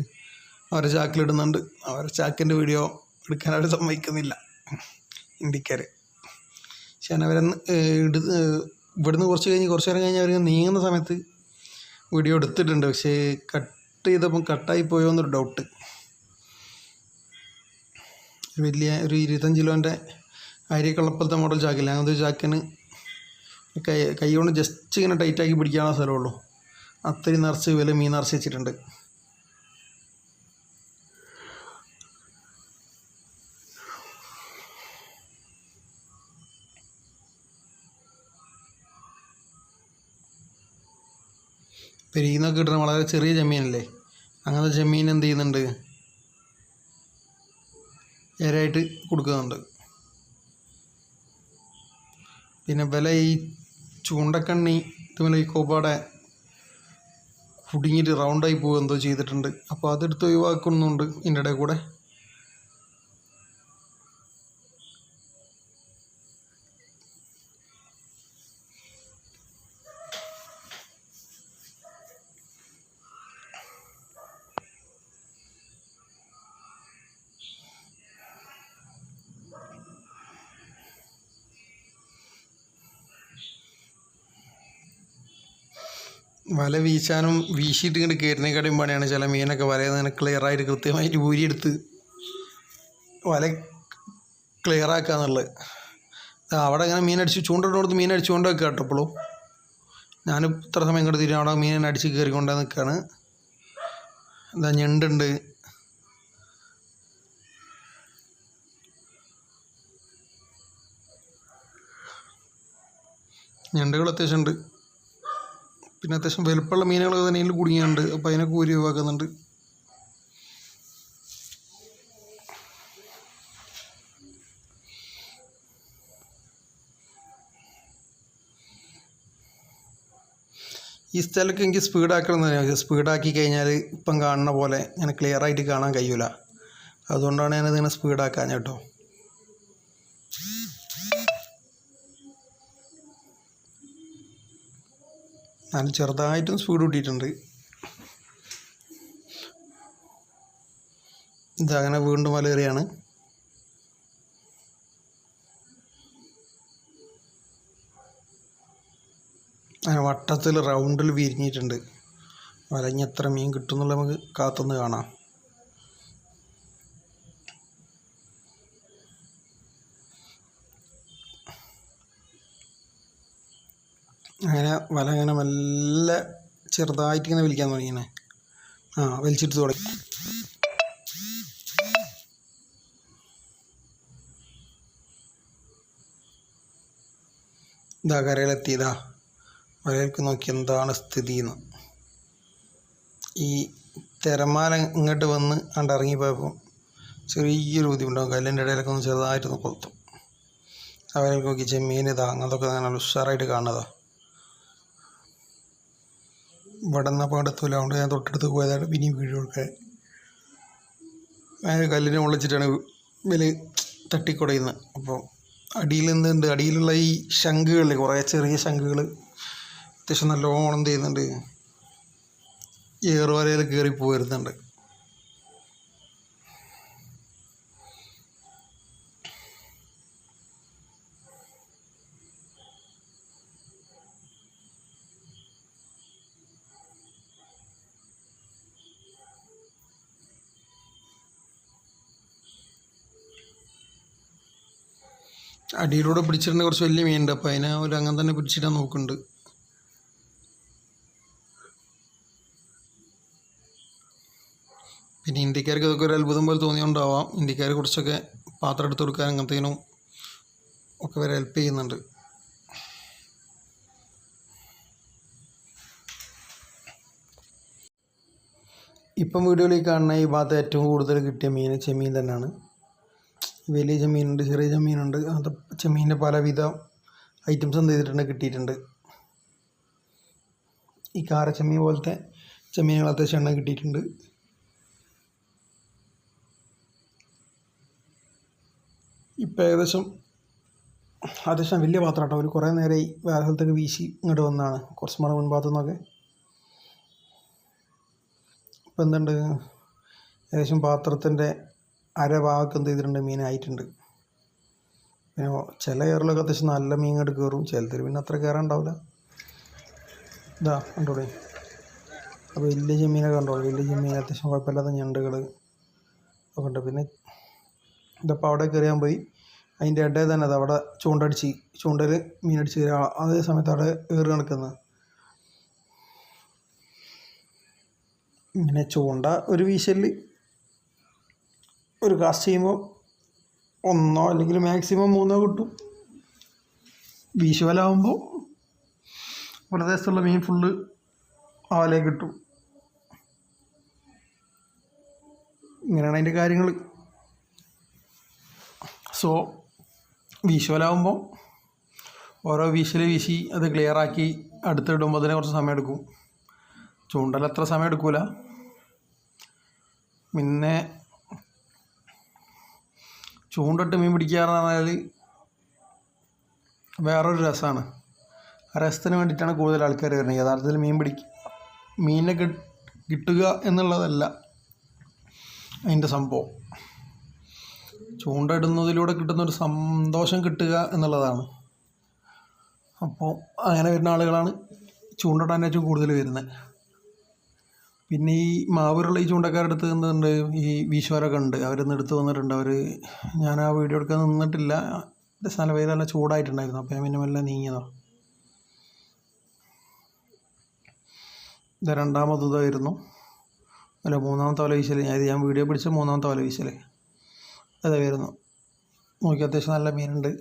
അവരെ ചാക്കിലിടുന്നുണ്ട്. അവരെ ചാക്കിൻ്റെ വീഡിയോ എടുക്കാൻ അവർ സമ്മതിക്കുന്നില്ല ഹിന്ദിക്കാർ. പക്ഷേ അവരെ ഇവിടുന്ന് കുറച്ച് നേരം കഴിഞ്ഞ് അവർ നീങ്ങുന്ന സമയത്ത് വീഡിയോ എടുത്തിട്ടുണ്ട്. പക്ഷേ കട്ട് ചെയ്തപ്പം കട്ടായി പോയോ എന്നൊരു ഡൗട്ട്. വലിയ ഒരു 25 കിലോൻ്റെ അരിയൊക്കെയുള്ളപ്പോഴത്തെ മോഡൽ ചാക്കില്ല, അങ്ങനത്തെ ഒരു ചാക്കിന് കൈ കൊണ്ട് ജസ്റ്റ് ഇങ്ങനെ ടൈറ്റാക്കി പിടിക്കാനുള്ള സ്ഥലമുള്ളൂ. അത്രയും നിറച്ച് വില മീൻ നിറച്ച് വെച്ചിട്ടുണ്ട്. പെരീന്നൊക്കെ കിട്ടുന്ന വളരെ ചെറിയ ചെമ്മീനല്ലേ, അങ്ങനത്തെ ചെമ്മീൻ എന്ത് ചെയ്യുന്നുണ്ട്, ഇരയായിട്ട് കൊടുക്കുന്നുണ്ട്. പിന്നെ വില ഈ ചൂണ്ടക്കണ്ണി ഇതുപോലെ ഈ കോപ്പാടെ കുടുങ്ങിയിട്ട് റൗണ്ടായി പോകുക എന്തോ ചെയ്തിട്ടുണ്ട്. അപ്പോൾ അതെടുത്ത് ഒഴിവാക്കുന്നുണ്ട് ഇതിൻ്റെ ഇടയിൽ കൂടെ. വല വീശാനും വീശിയിട്ട് ഇങ്ങോട്ട് കയറുന്നതിനെക്കാട്ടിയും പണിയാണ് ചില മീനൊക്കെ വലയിൽ നിന്ന് ക്ലിയറായിട്ട് കൃത്യമായിട്ട് ഊരിയെടുത്ത് വല ക്ലിയറാക്കുക എന്നുള്ളത്. അവിടെ ഇങ്ങനെ മീനടിച്ച് ചൂണ്ടിടത്ത് മീൻ അടിച്ചുകൊണ്ട് വെക്കുക കേട്ടോ. എപ്പോഴും ഞാൻ ഇത്ര സമയം ഇങ്ങോട്ട് തിരിഞ്ഞ് അവിടെ മീനെ അടിച്ച് കയറിക്കൊണ്ട് നിൽക്കുകയാണ്. എന്താ ഞണ്ടുണ്ട്, ഞണ്ടുകൾ അത്യാവശ്യം ഉണ്ട്. പിന്നെ അത്യാവശ്യം വലുപ്പമുള്ള മീനുകളൊക്കെ തന്നെ ഇതിൽ കുടുങ്ങിയുണ്ട്. അപ്പോൾ അതിനൊക്കെ ഊരി ഒഴിവാക്കുന്നുണ്ട്. ഈ സ്ഥലമൊക്കെ എനിക്ക് സ്പീഡാക്കണം എന്ന് പറഞ്ഞാൽ സ്പീഡാക്കി കഴിഞ്ഞാൽ ഇപ്പം കാണുന്ന പോലെ ഇങ്ങനെ ക്ലിയറായിട്ട് കാണാൻ കഴിയില്ല. അതുകൊണ്ടാണ് ഞാനതിങ്ങനെ സ്പീഡാക്കാൻ കേട്ടോ. ഞാൻ ചെറുതായിട്ടും സ്പീഡ് കൂട്ടിയിട്ടുണ്ട്. ഇതങ്ങനെ വീണ്ടും വലയേറിയാണ്. അങ്ങനെ വട്ടത്തിൽ റൗണ്ടിൽ വിരിഞ്ഞിട്ടുണ്ട്. വലഞ്ഞ് എത്ര മീൻ കിട്ടും എന്നുള്ളത് നമുക്ക് കാത്തുനിന്ന് കാണാം. അങ്ങനെ വല ഇങ്ങനെ മെല്ലെ ചെറുതായിട്ട് ഇങ്ങനെ വലിക്കാൻ തുടങ്ങിങ്ങനെ. വലിച്ചിട്ട് തുടങ്ങി. ഇതാ കരയിലെത്തിയതാ. വലയിലേക്ക് നോക്കി എന്താണ് സ്ഥിതി എന്ന്. ഈ തിരമാല ഇങ്ങോട്ട് വന്ന് ഇറങ്ങിപ്പോയപ്പോൾ ചെറിയൊരു ബുദ്ധിമുട്ടാകും. കല്ലിൻ്റെ ഇടയിലൊക്കെ ഒന്ന് ചെറുതായിട്ടൊന്ന് കൊളുത്തും. അവർക്ക് നോക്കി ചെമ്മീൻ ഇതാ അങ്ങനത്തൊക്കെ നല്ല ഉഷാറായിട്ട് കാണുന്നതാ. ഇവിടെ നിന്നപ്പോൾ അടുത്തില്ല, അതുകൊണ്ട് ഞാൻ തൊട്ടടുത്ത് പോയതാണ് പിന്നെയും വീഡിയോ കൊടുക്കാൻ. കല്ലിനെ മുളച്ചിട്ടാണ് വില തട്ടിക്കുടയുന്നത്. അപ്പോൾ അടിയിൽ നിന്നുണ്ട്, അടിയിലുള്ള ഈ ശംഖുകളിൽ കുറേ ചെറിയ ശംഖുകൾ അത്യാവശ്യം നല്ലോണം ചെയ്യുന്നുണ്ട്, ഏറുവരയിൽ കയറി പോരുന്നുണ്ട്. അടിയിലൂടെ പിടിച്ചിട്ടുണ്ട് കുറച്ച് വലിയ മീനുണ്ട്, അപ്പോൾ അതിനെ ഒരു അങ്ങനെ തന്നെ പിടിച്ചിടാൻ നോക്കുന്നുണ്ട്. പിന്നെ ഇന്ത്യക്കാർക്ക് ഇതൊക്കെ ഒരു അത്ഭുതം പോലെ തോന്നിയോണ്ടാവാം ഇന്ത്യക്കാർ കുറച്ചൊക്കെ പാത്രം എടുത്ത് കൊടുക്കാൻ അങ്ങനത്തേനും ഒക്കെ വരെ ഹെൽപ്പ് ചെയ്യുന്നുണ്ട്. ഇപ്പം വീഡിയോയിൽ കാണുന്ന ഈ ഭാഗത്ത് ഏറ്റവും കൂടുതൽ കിട്ടിയ മീൻ ചെമ്മീൻ തന്നെയാണ്. വലിയ ചെമ്മീനുണ്ട്, ചെറിയ ചെമ്മീനുണ്ട്, അത് ചെമ്മീൻ്റെ പലവിധ ഐറ്റംസ് എന്ത് ചെയ്തിട്ടുണ്ട് കിട്ടിയിട്ടുണ്ട്. ഈ കാര ചെമ്മീൻ പോലത്തെ ചെമ്മീനുകൾ അത്യാവശ്യം എണ്ണം കിട്ടിയിട്ടുണ്ട്. ഇപ്പം ഏകദേശം അത്യാവശ്യം വലിയ പാത്രം കേട്ടോ, ഒരു കുറേ നേരമായി വേറെ സ്ഥലത്തൊക്കെ വീശി ഇങ്ങോട്ട് വന്നതാണ്, കുറച്ച് മണി മുൻഭാഗത്തു നിന്നൊക്കെ. ഇപ്പം എന്തുണ്ട്, ഏകദേശം പാത്രത്തിൻ്റെ അരഭാഗത്ത് എന്ത് ചെയ്തിട്ടുണ്ട് മീനായിട്ടുണ്ട്. പിന്നെ ചില കയറിലൊക്കെ അത്യാവശ്യം നല്ല മീൻ ഇങ്ങോട്ട് കയറും, ചിലത്തിൽ പിന്നെ അത്ര കയറാനുണ്ടാവില്ല. ഇതാ കണ്ടോളൂ, അപ്പോൾ വലിയ ചെമ്മീനൊക്കെ കണ്ടോളൂ, വലിയ ചെമ്മീൻ അത്യാവശ്യം കുഴപ്പമില്ലാത്ത ഞണ്ടുകൾ ഒക്കെ ഉണ്ട്. പിന്നെ ഇതപ്പോൾ അവിടെ കയറിയാൻ പോയി അതിൻ്റെ ഇടയിൽ തന്നെ അത് അവിടെ ചൂണ്ടയിൽ മീനടിച്ച് കയറി, അതേ സമയത്ത് അവിടെ ഏറ് കണക്കുന്നത്. ഇങ്ങനെ ചൂണ്ട ഒരു വീശലിൽ ഒരു കാസ്റ്റ് ചെയ്യുമ്പോൾ 1 അല്ലെങ്കിൽ മാക്സിമം 3 കിട്ടും. വീശുവലാകുമ്പോൾ പ്രദേശത്തുള്ള മീൻ ഫുള്ള് ആവലേ കിട്ടും. ഇങ്ങനെയാണ് അതിൻ്റെ കാര്യങ്ങൾ. സോ വീശുവലാകുമ്പോൾ ഓരോ വീശി അത് ക്ലിയറാക്കി അടുത്തിടുമ്പോൾ അതിന് കുറച്ച് സമയം എടുക്കും. ചൂണ്ടൽ അത്ര സമയം എടുക്കില്ല. പിന്നെ ചൂണ്ടിട്ട് മീൻ പിടിക്കാറെന്ന് പറഞ്ഞാൽ വേറൊരു രസമാണ്. ആ രസത്തിന് വേണ്ടിയിട്ടാണ് കൂടുതൽ ആൾക്കാർ വരുന്നത്. യഥാർത്ഥത്തിൽ മീനിനെ കിട്ടുക എന്നുള്ളതല്ല അതിൻ്റെ സംഭവം. ചൂണ്ടയിടുന്നതിലൂടെ കിട്ടുന്നൊരു സന്തോഷം കിട്ടുക എന്നുള്ളതാണ്. അപ്പോൾ അങ്ങനെ വരുന്ന ആളുകളാണ് ചൂണ്ടിടാൻ ഏറ്റവും കൂടുതൽ വരുന്നത്. പിന്നെ ഈ മാവൂരുള്ള ഈ ചൂണ്ടക്കാരുടെ അടുത്ത് നിന്നുണ്ട് ഈ വീശുവരൊക്കെ ഉണ്ട്, അവരൊന്ന് എടുത്ത് വന്നിട്ടുണ്ട്. ഞാൻ ആ വീഡിയോ എടുക്കാൻ നിന്നിട്ടില്ല, സ്ഥലം വെയിൽ നല്ല ചൂടായിട്ടുണ്ടായിരുന്നു, അപ്പോൾ ഞാൻ പിന്നെ മെല്ലെ നീങ്ങിയതാണ്. ഇത് രണ്ടാമത് ഇതായിരുന്നു, അല്ല 3ാമത്തെ വല വീശൽ. ഞാൻ വീഡിയോ പിടിച്ച 3ാമത്തെ വല വീശൽ അതായിരുന്നു. നോക്കി അത്യാവശ്യം നല്ല മീനുണ്ട്.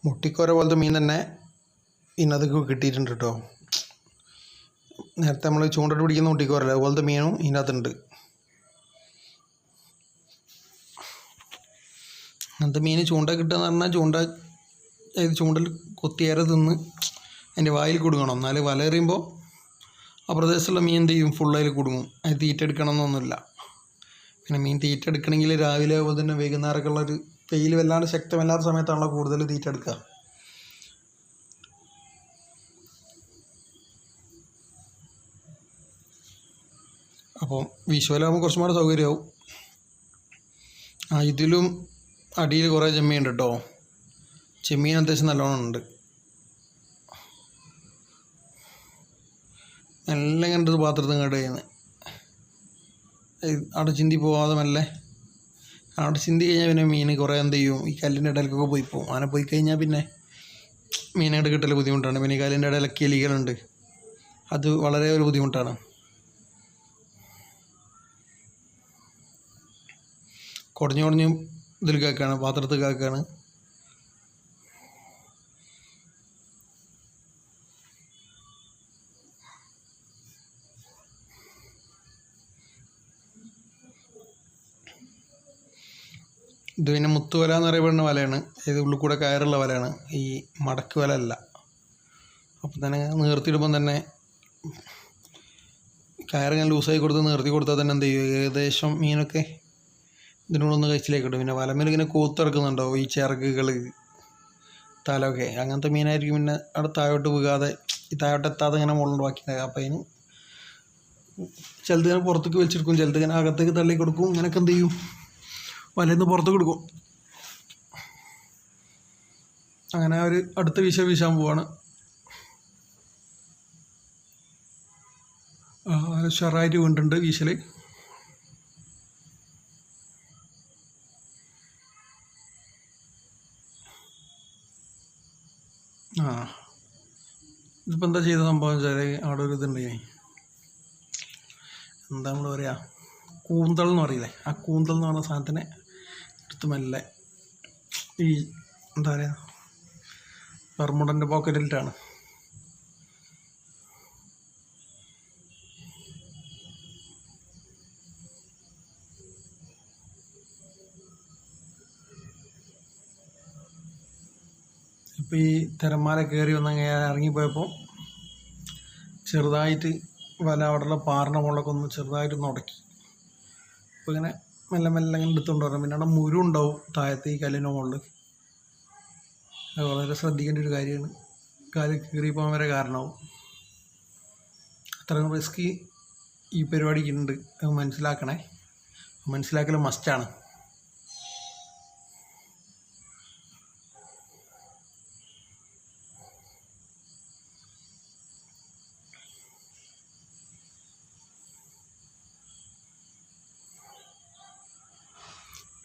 മുട്ടിക്കോര പോലത്തെ മീൻ തന്നെ ഇന്നതൊക്കെ കിട്ടിയിട്ടുണ്ട് കേട്ടോ. നേരത്തെ നമ്മൾ ചൂണ്ടിട്ട് പിടിക്കുന്ന മുട്ടിക്കോരല്ല, അതുപോലത്തെ മീനും ഇതിനകത്തുണ്ട്. അങ്ങനത്തെ മീൻ ചൂണ്ട കിട്ടുകയെന്ന് പറഞ്ഞാൽ ചൂണ്ടൽ കൊത്തിയേറെ തിന്ന് അതിൻ്റെ വായിൽ കുടുങ്ങണം, എന്നാലും വല എറിയുമ്പോൾ ആ പ്രദേശത്തുള്ള മീൻ എന്ത് ചെയ്യും, ഫുള്ളതിൽ കുടുങ്ങും. അത് തീറ്റ എടുക്കണം എന്നൊന്നുമില്ല. പിന്നെ മീൻ തീറ്റ എടുക്കണമെങ്കിൽ രാവിലെ അതുപോലെ തന്നെ വൈകുന്നേരമൊക്കെ ഉള്ളൊരു വെയിൽ വല്ലാണ്ട് ശക്തമല്ലാത്ത സമയത്താണല്ലോ കൂടുതൽ തീറ്റ എടുക്കുക. അപ്പം വീശുവലാകുമ്പോൾ കുറച്ചും കൂടെ സൗകര്യമാവും. ഇതിലും അടിയിൽ കുറേ ചെമ്മീൻ ഉണ്ട് കേട്ടോ. ചെമ്മീൻ അത്യാവശ്യം നല്ലോണം ഉണ്ട്. എല്ലാം കണ്ടത് പാത്രത്തിൽ ഇങ്ങോട്ട് ചെയ്യുന്നത് അവിടെ ചിന്തി പോകാതെ മെല്ലെ അവിടെ ചിന്തി കഴിഞ്ഞാൽ പിന്നെ മീൻ കുറേ എന്ത് ചെയ്യും, ഈ കല്ലിൻ്റെ ഇടയിലേക്കൊക്കെ പോയി പോകും. അങ്ങനെ പോയി കഴിഞ്ഞാൽ പിന്നെ മീനായിട്ട് കിട്ടൽ ബുദ്ധിമുട്ടാണ്. പിന്നെ ഈ കല്ലിൻ്റെ ഇടയിലൊക്കെ എലികളുണ്ട്, അത് വളരെ ഒരു ബുദ്ധിമുട്ടാണ്. കുടഞ്ഞ് ഇതിൽ കേൾക്കുകയാണ്, പാത്രത്തിൽ കേൾക്കുകയാണ്. ഇത് പിന്നെ മുത്തുവല എന്നറിയപ്പെടുന്ന വലയാണ്. ഇത് ഉള്ളിൽ കൂടെ കയറുള്ള വലയാണ്, ഈ മടക്ക് വല അല്ല. അപ്പം തന്നെ നിർത്തിയിടുമ്പം തന്നെ കയറിങ്ങനെ ലൂസായി കൊടുത്ത് നിർത്തി കൊടുത്താൽ തന്നെ എന്ത് ചെയ്യും, ഏകദേശം മീനൊക്കെ ഇതിനുള്ളൊന്ന് കഴിച്ചിലേക്ക് ഇടും. പിന്നെ വലമേൽ ഇങ്ങനെ കൂത്തിറക്കുന്നുണ്ടോ ഈ ചിറകുകൾ, തലമൊക്കെ, അങ്ങനത്തെ മീനായിരിക്കും. പിന്നെ അവിടെ താഴോട്ട് വീകാതെ, ഈ താഴോട്ട് എത്താതെ ഇങ്ങനെ മുകളിലോട്ട് ബാക്കിയുണ്ടാകും. അപ്പം അതിന് ചിലത് ഇങ്ങനെ പുറത്തേക്ക് വലിച്ചെടുക്കും, ചിലത് ഇങ്ങനെ അകത്തേക്ക് തള്ളി കൊടുക്കും. ഇങ്ങനെയൊക്കെ എന്ത് ചെയ്യും, വലയിന്ന് പുറത്ത് കൊടുക്കും. അങ്ങനെ ഒരു അടുത്ത വീശാൻ പോവാണ്. ഉഷാറായിട്ട് വീണിട്ടുണ്ട് വീശൽ. ഇതിപ്പോൾ എന്താ ചെയ്ത സംഭവം വെച്ചാൽ, അവിടെ ഒരു ഇതുണ്ട്, എന്താ നമ്മൾ പറയുക, കൂന്തൽ എന്ന് പറയില്ലേ, ആ കൂന്തൽ എന്ന് പറഞ്ഞ സാധനത്തിനെ എടുത്ത് മെല്ലെ ഈ എന്താ പറയുക ബർമുഡൻ്റെ പോക്കറ്റിലിട്ടാണ്. ഇപ്പോൾ ഈ തിരമാല കയറി വന്നങ്ങനെ ഇറങ്ങിപ്പോയപ്പോൾ ചെറുതായിട്ട് വല അവിടെയുള്ള പാറിൻ്റെ മുകളിലൊക്കെ ഒന്ന് ചെറുതായിട്ടൊന്ന് ഉടക്കി. അപ്പോൾ ഇങ്ങനെ മെല്ലെ ഇങ്ങനെ എടുത്തുകൊണ്ട് വരണം. പിന്നെ അവിടെ മുരു ഉണ്ടാവും താഴത്ത് ഈ കല്ലിൻ്റെ മുകളിൽ. അത് വളരെ ശ്രദ്ധിക്കേണ്ട ഒരു കാര്യമാണ്. കാല് കീറിപ്പോകാൻ വരെ കാരണമാവും. അത്രയും റിസ്ക് ഈ പരിപാടിക്കുണ്ട്, അത് മനസ്സിലാക്കണേ. മനസ്സിലാക്കൽ മസ്റ്റാണ്.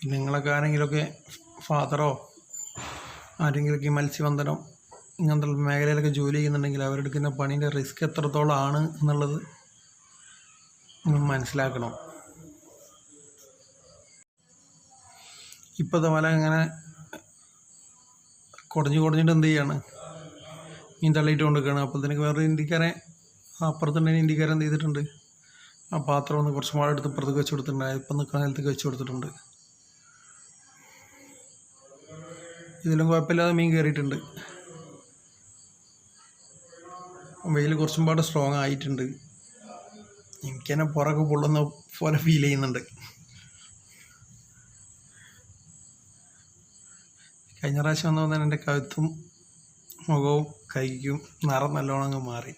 പിന്നെ നിങ്ങളൊക്കെ ആരെങ്കിലുമൊക്കെ ഫാദറോ ആരെങ്കിലുമൊക്കെ ഈ മത്സ്യബന്ധനം ഇങ്ങനത്തെ മേഖലയിലൊക്കെ ജോലി ചെയ്യുന്നുണ്ടെങ്കിൽ അവരെടുക്കുന്ന പണീൻ്റെ റിസ്ക് എത്രത്തോളമാണ് എന്നുള്ളത് മനസ്സിലാക്കണം. ഇപ്പോഴത്തെ വല ഇങ്ങനെ കുടഞ്ഞിട്ട് എന്ത് ചെയ്യാണ്, മീൻ തള്ളിയിട്ട് കൊണ്ടിരിക്കുകയാണ്. അപ്പോഴത്തേക്ക് വേറൊരു ഇന്ത്യക്കാരെ അപ്പുറത്തുണ്ടെങ്കിൽ ഇന്ത്യക്കാരൻ എന്ത് ചെയ്തിട്ടുണ്ട്, ആ പാത്രം ഒന്ന് കുറച്ച് മാളം എടുത്ത് ഇപ്പുറത്തേക്ക് വെച്ച് കൊടുത്തിട്ടുണ്ട്. ഇപ്പം നിൽക്കുന്ന സ്ഥലത്തേക്ക് വെച്ച് കൊടുത്തിട്ടുണ്ട്. ഇതിലും കുഴപ്പമില്ലാതെ മീൻ കയറിയിട്ടുണ്ട്. വെയിൽ കുറച്ചും പാട് സ്ട്രോങ് ആയിട്ടുണ്ട്. എനിക്ക് തന്നെ പുറകെ പൊള്ളുന്ന പോലെ ഫീൽ ചെയ്യുന്നുണ്ട്. കഴിഞ്ഞ പ്രാവശ്യം വന്നു വന്നാൽ എൻ്റെ കഴുത്തും മുഖവും കൈക്കും നിറം നല്ലോണം അങ്ങ് മാറി.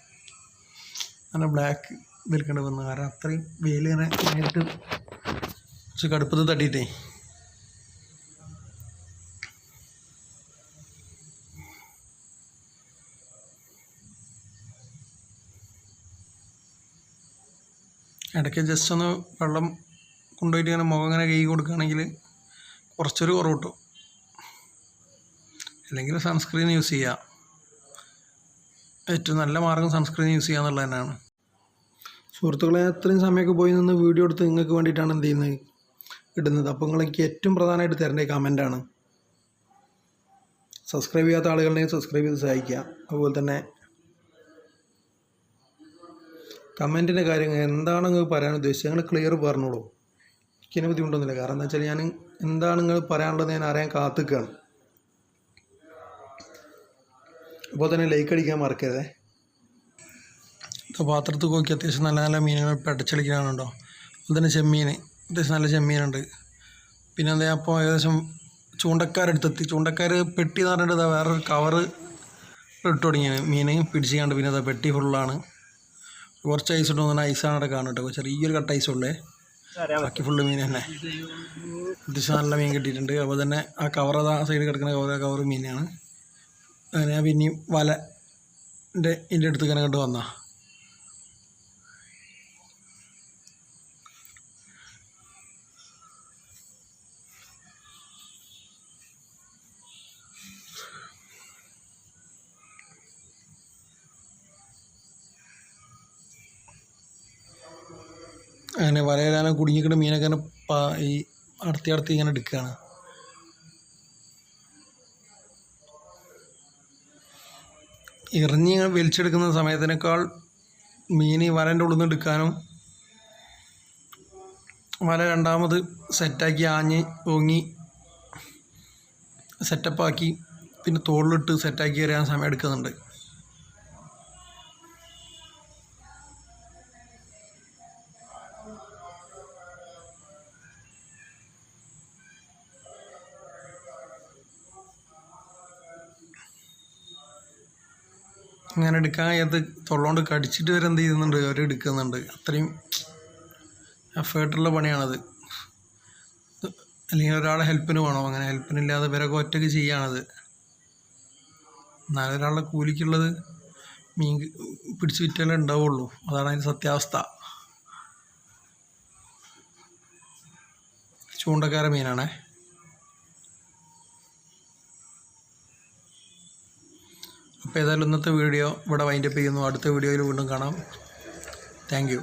അങ്ങനെ ബ്ലാക്ക് ഇതിൽക്കേണ്ടി വന്നു. കാരണം അത്രയും വെയിൽ ഇങ്ങനെ നേരിട്ട് കുറച്ച് കടുപ്പത്ത് തട്ടിയിട്ടേ. ഇടയ്ക്ക് ജസ്റ്റ് ഒന്ന് വെള്ളം കൊണ്ടുപോയിട്ട് ഇങ്ങനെ മുഖം ഇങ്ങനെ കഴുകി കൊടുക്കുകയാണെങ്കിൽ കുറച്ചൊരു കുറവ് കിട്ടും. അല്ലെങ്കിൽ സൺസ്ക്രീൻ യൂസ് ചെയ്യുക. ഏറ്റവും നല്ല മാർഗ്ഗം സൺസ്ക്രീൻ യൂസ് ചെയ്യുക എന്നുള്ളത് തന്നെയാണ്. സുഹൃത്തുക്കളെ, അത്രയും സമയമൊക്കെ പോയി നിന്ന് വീഡിയോ എടുത്ത് നിങ്ങൾക്ക് വേണ്ടിയിട്ടാണ് എന്ത് ചെയ്യുന്നത്, ഇടുന്നത്. അപ്പോൾ നിങ്ങൾക്ക് ഏറ്റവും പ്രധാനമായിട്ട് തരേണ്ട കമൻറ്റാണ്. സബ്സ്ക്രൈബ് ചെയ്യാത്ത ആളുകളുണ്ടെങ്കിൽ സബ്സ്ക്രൈബ് ചെയ്ത് സഹായിക്കുക. അതുപോലെ തന്നെ കമൻറ്റിൻ്റെ കാര്യങ്ങൾ എന്താണ് നിങ്ങൾ പറയാൻ ഉദ്ദേശിച്ചത് നിങ്ങൾ ക്ലിയർ പറഞ്ഞോളൂ. എനിക്കതിന് ബുദ്ധിമുട്ടൊന്നുമില്ല. കാരണം എന്താ വെച്ചാൽ ഞാൻ എന്താണ് നിങ്ങൾ പറയാനുള്ളത് ഞാൻ അറിയാൻ കാത്തിക്കുകയാണ്. അപ്പോൾ തന്നെ ലൈക്ക് അടിക്കാൻ മറക്കരുതേ. പാത്രത്തിൽ നോക്കി അത്യാവശ്യം നല്ല നല്ല മീനുകൾ പെടച്ചളിക്കാനുണ്ടോ. അതുപോലെ തന്നെ ചെമ്മീൻ, അത്യാവശ്യം നല്ല ചെമ്മീനുണ്ട്. പിന്നെ എന്താ, അപ്പോൾ ഏകദേശം ചൂണ്ടക്കാരെടുത്തെത്തി. ചൂണ്ടക്കാർ പെട്ടി എന്ന് പറഞ്ഞിട്ട് വേറൊരു കവറ് ഇട്ട് തുടങ്ങിയാണ് മീൻ പിടിച്ചാണ്ട്. പിന്നെ അതാ പെട്ടി ഫുള്ളാണ്. കുറച്ച് ഐസ് ഇട്ട് തോന്നുന്ന ഐസാണ് അവിടെ കാണും കേട്ടോ. ചെറിയൊരു കട്ട ഐസുള്ളേ, ബാക്കി ഫുള്ള് മീൻ തന്നെ. അത്യാവശ്യം നല്ല മീൻ കിട്ടിയിട്ടുണ്ട്. അപ്പോൾ തന്നെ ആ കവർ ആ സൈഡിൽ കിടക്കുന്ന കവർ മീനാണ്. അങ്ങനെ ഞാൻ പിന്നെയും വലൻ്റെ ഇതിൻ്റെ അടുത്ത് ഇങ്ങനെ കണ്ട് വന്നാ. അങ്ങനെ വലയിലാനും കുടുങ്ങിക്കിട്ട് മീനൊക്കെ ഈ അടത്തി ഇങ്ങനെ എടുക്കുകയാണ്. എറിഞ്ഞ് വലിച്ചെടുക്കുന്ന സമയത്തിനേക്കാൾ മീൻ വലൻ്റെ ഉള്ളിൽ നിന്ന് എടുക്കാനും വല രണ്ടാമത് സെറ്റാക്കി ആഞ്ഞ് ഓങ്ങി സെറ്റപ്പാക്കി പിന്നെ തോളിലിട്ട് സെറ്റാക്കി എറിയാൻ സമയം എടുക്കുന്നുണ്ട്. അങ്ങനെ എടുക്കാൻ അത് തൊള്ളോണ്ട് കടിച്ചിട്ട് വരെ എന്ത് ചെയ്യുന്നുണ്ട്, അവർ എടുക്കുന്നുണ്ട്. അത്രയും എഫേർട്ടുള്ള പണിയാണത്. അല്ലെങ്കിൽ ഒരാളെ ഹെൽപ്പിന് വേണം. അങ്ങനെ ഹെൽപ്പിനില്ലാതെ ഇവരൊക്കെ ഒറ്റയ്ക്ക് ചെയ്യുകയാണത്. എന്നാലും ഒരാളുടെ കൂലിക്കുള്ളത് മീൻ പിടിച്ച് വിറ്റാലേ ഉണ്ടാവുള്ളൂ. അതാണ് അതിൻ്റെ സത്യാവസ്ഥ. ചൂണ്ടക്കാര മീനാണേ. അപ്പോൾ ഏതായാലും ഇന്നത്തെ വീഡിയോ ഇവിടെ വൈൻഡപ്പ് ചെയ്യുന്നു. അടുത്ത വീഡിയോയിൽ വീണ്ടും കാണാം. Thank you.